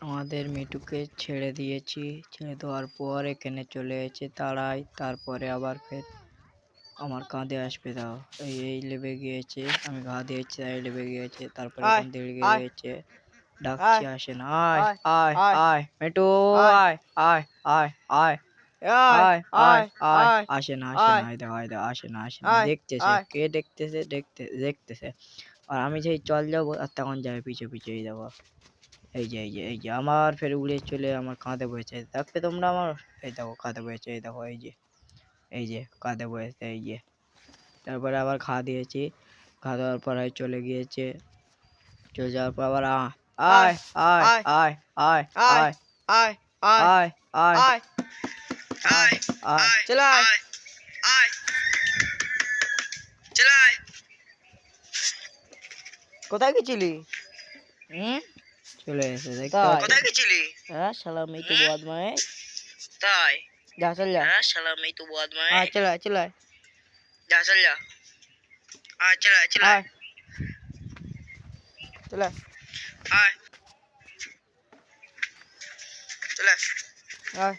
আমাদের মিঠুকে ছেড়ে দিয়েছি, ছেড়ে দেওয়ার পর এখানে চলে এসেছে তারাই, তারপরে আবার ফের আমার কাঁধে আসবে। দাও এই লেবে গিয়েছে, আমি ঘা দিয়েছি, তাই লেবে গিয়েছে, তারপরে এখন দিকে গিয়েছে, ডাকছি আসে না। আয় আয় আয় মিঠু, আয় আয় আয় আয় আয় আয় আয়, আসে না আসে না, এই দেখো আসে না আসে না, দেখতেছে কে দেখতেছে, দেখতেছে। আর আমি যেই চল যাবো আর তখন যাবে পিছে পিছে। এই দেখো এই যে আমার ফের উড়ে চলে আমার কাঁধে বসেছে, দেখবে তোমরা আমার, এই দেখো কাঁধে বসেছে, এই দেখো এই যে কাঁধে বসেছে, এই যে। তারপরে আবার ঘা দিয়েছি, ঘা দেওয়ার পর চলে গিয়েছে, চলে যাওয়ার পর আবার আয় আয় আয় আয় আয় আয় আয় আয় আয় আয় চলে আয় আয় চলে আয়। কোথায় গেছিলি? চলে এসে দেখতে, কোথায় গেছিলি? হ্যাঁ শালা মেয়ে তো বদমাইশ, তাই যা চল যা। হ্যাঁ শালা মেয়ে তো বদমাইশ, চল আয় চল আয়, যা চল যা, আয় চল আয় চল আয় চল আয় আয় চল আয়।